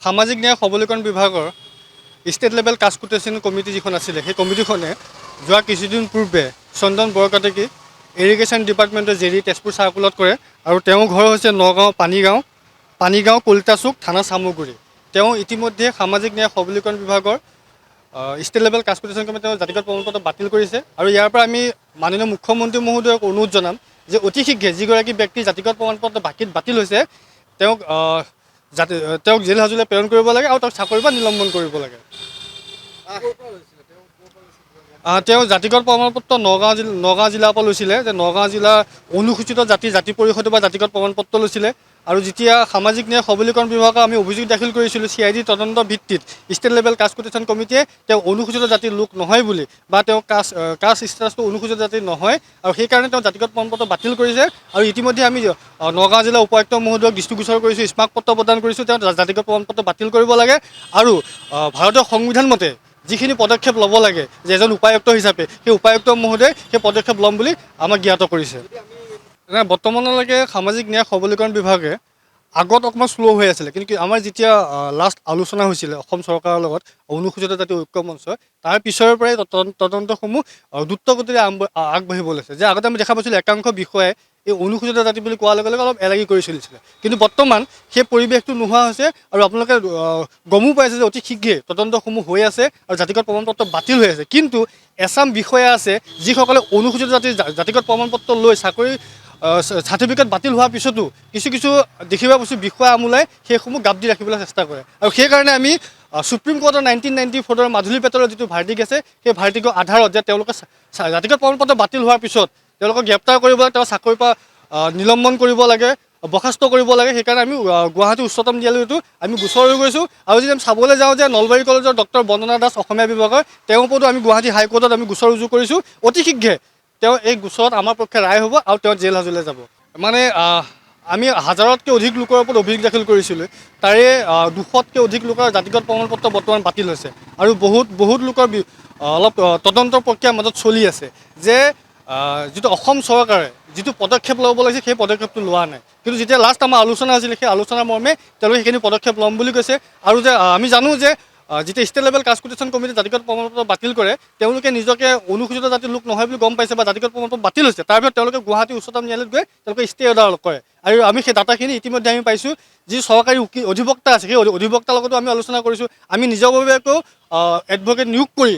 সামাজিক ন্যায় সবলীকৰণ বিভাগৰ state level caste quotation committee যিখন আছিলে সেই কমিটিখনে যোৱা কিছুদিন পূৰ্বে চন্দন বৰকাটাকি ইৰিগেশ্যন ডিপাৰ্টমেণ্টৰ জেৰি তেজপুৰ চাৰ্কুলত কৰে আৰু তেওঁৰ ঘৰ হৈছে নগাঁও পানীগাঁও কলিতাচুক থানা চামগুৰি। তেওঁ ইতিমধ্যে সামাজিক ন্যায় সবলীকৰণ বিভাগৰ ষ্টেট লেভেল কাষ্ট কোটেশ্যন কমিটিয়ে জাতিগত প্ৰমাণপত্ৰ বাতিল কৰিছে আৰু ইয়াৰ পৰা আমি মাননীয় মুখ্যমন্ত্ৰী মহোদয়ক অনুৰোধ জনাম যে অতি শীঘ্ৰে যিগৰাকী ব্যক্তিৰ জাতিগত প্ৰমাণপত্ৰ বাতিল হৈছে তেওঁক জেল হাজোলৈ প্ৰেৰণ কৰিব লাগে আৰু তেওঁক চাকৰিৰ পৰা নিলম্বন কৰিব লাগে। তেওঁ জাতিগত প্ৰমাণপত্ৰ নগাঁও জিলাৰ পৰা লৈছিলে, যে নগাঁও জিলা অনুসূচিত জাতি পৰিষদৰ পৰা জাতিগত প্ৰমাণপত্ৰ লৈছিলে আৰু যেতিয়া সামাজিক ন্যায় সবলীকৰণ বিভাগক আমি অভিযোগ দাখিল কৰিছিলোঁ CID তদন্ত ভিত্তিত ষ্টেট লেভেল কাষ্ট কোটেশ্যন কমিটিয়ে তেওঁ অনুসূচিত জাতিৰ লোক নহয় বুলি বা তেওঁ কাষ্ট ষ্টেটাছটো অনুসূচিত জাতিৰ নহয় আৰু সেইকাৰণে তেওঁ জাতিগত প্ৰমাণপত্ৰ বাতিল কৰিছে আৰু ইতিমধ্যে আমি নগাঁও জিলা উপায়ুক্ত মহোদয়ক দৃষ্টিগোচৰ কৰিছোঁ, স্মাৰক পত্ৰ প্ৰদান কৰিছোঁ, তেওঁ জাতিগত প্ৰমাণপত্ৰ বাতিল কৰিব লাগে আৰু ভাৰতীয় সংবিধান মতে যিখিনি পদক্ষেপ ল'ব লাগে যে এজন উপায়ুক্ত হিচাপে সেই উপায়ুক্ত মহোদয়ে সেই পদক্ষেপ ল'ম বুলি আমাক জ্ঞাত কৰিছে। বৰ্তমানলৈকে সামাজিক ন্যায় সবলীকৰণ বিভাগে আগত অকণমান শ্ল' হৈ আছিলে, কিন্তু আমাৰ যেতিয়া লাষ্ট আলোচনা হৈছিলে অসম চৰকাৰৰ লগত অনুসূচিত জাতি ঐক্য মঞ্চ, তাৰ পিছৰে পৰাই তদন্তসমূহ দ্ৰুতগতিৰে আগবাঢ়িব লৈছে। যে আগতে আমি দেখা পাইছিলোঁ একাংশ বিষয়াই এই অনুসূচিত জাতি বুলি কোৱাৰ লগে লগে অলপ এলাগি কৰি চলিছিলে, কিন্তু বৰ্তমান সেই পৰিৱেশটো নোহোৱা হৈছে আৰু আপোনালোকে গমো পাইছে যে অতি শীঘ্ৰে তদন্তসমূহ হৈ আছে আৰু জাতিগত প্ৰমাণপত্ৰ বাতিল হৈ আছে। কিন্তু এচাম বিষয়া আছে যিসকলে অনুসূচিত জাতিৰ জাতিগত প্ৰমাণপত্ৰ লৈ চাকৰি চাৰ্টিফিকেট বাতিল হোৱাৰ পিছতো কিছু দেখিব পাইছোঁ বিষয়া আমোলাই সেইসমূহ গাপ দি ৰাখিবলৈ চেষ্টা কৰে আৰু সেইকাৰণে আমি সুপ্ৰিম কোৰ্টৰ 1994 মাধুৰী পেটলৰ যিটো ভাৰ্ডিক আছে সেই ভাৰ্ডিকৰ আধাৰত যে তেওঁলোকে জাতিগত প্ৰমাণপত্ৰ বাতিল হোৱাৰ পিছত তেওঁলোকক গ্ৰেপ্তাৰ কৰিব লাগে, তেওঁ চাকৰিৰ পৰা নিলম্বন কৰিব লাগে, বৰ্খাস্ত কৰিব লাগে। সেইকাৰণে আমি গুৱাহাটী উচ্চতম ন্যায়ালয়তো আমি গোচৰ হৈ গৈছোঁ আৰু যদি আমি চাবলৈ যাওঁ যে নলবাৰী কলেজৰ ডক্টৰ বন্দনা দাস অসমীয়া বিভাগৰ তেওঁৰ ওপৰতো আমি গুৱাহাটী হাইকোৰ্টত আমি গোচৰ ৰুজু কৰিছোঁ। অতি শীঘ্ৰে তেওঁ এই গোচৰত আমাৰ পক্ষে ৰায় হ'ব আৰু তেওঁ জেল হাজোলৈ যাব। মানে আমি হাজাৰতকৈ অধিক লোকৰ ওপৰত অভিযোগ দাখিল কৰিছিলোঁ, তাৰে 200তকৈ অধিক লোকৰ জাতিগত প্ৰমাণপত্ৰ বৰ্তমান বাতিল হৈছে আৰু বহুত লোকৰ অলপ তদন্তৰ প্ৰক্ৰিয়াৰ মাজত চলি আছে যে যিটো অসম চৰকাৰে যিটো পদক্ষেপ ল'ব লাগিছে সেই পদক্ষেপটো লোৱা নাই। কিন্তু যেতিয়া লাষ্ট আমাৰ আলোচনা হৈছিলে সেই আলোচনাৰ মৰ্মে তেওঁলোকে সেইখিনি পদক্ষেপ ল'ম বুলি কৈছে আৰু যে আমি জানো যে যেতিয়া ষ্টেট লেভেল কাষ্ট কোটেশ্যন কমিটিয়ে জাতিগত প্ৰমাণপত্ৰ বাতিল কৰে তেওঁলোকে নিজকে অনুসূচিত জাতিৰ লোক নহয় বুলি গম পাইছে বা জাতিগত প্ৰমাণপত্ৰ বাতিল হৈছে, তাৰ পিছত তেওঁলোকে গুৱাহাটী উচ্চতম ন্যায়ালয়ত গৈ তেওঁলোকে ষ্টে অৰ্ডাৰ কৰে আৰু আমি সেই ডাটাখিনি ইতিমধ্যে আমি পাইছোঁ। যি চৰকাৰী অধিবক্তা আছে সেই অধিবক্তাৰ লগতো আমি আলোচনা কৰিছোঁ। আমি নিজৰববীয়াকৈও এডভকেট নিয়োগ কৰি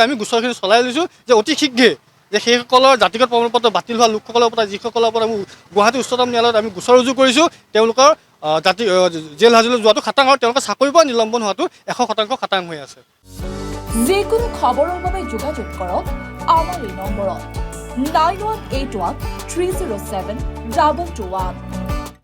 আমি গোচৰখিনি চলাই লৈছোঁ যে অতি শীঘ্ৰে যে সেইসকলৰ জাতিগত প্ৰমাণপত্ৰ বাতিল হোৱা লোকসকলৰ ওপৰত যিসকলৰ ওপৰত আমি গুৱাহাটী উচ্চতম ন্যায়ালয়ত আমি গোচৰ ৰুজু কৰিছোঁ তেওঁলোকৰ জেল হাজোলৈ যোৱাটো খাটাং আৰু তেওঁলোকৰ চাকৰিৰ পৰা নিলম্বন হোৱাটো 100% খাটাং হৈ আছে। যিকোনো খবৰৰ বাবে যোগাযোগ কৰক আমাৰ এই নম্বৰত 9181 307 2221।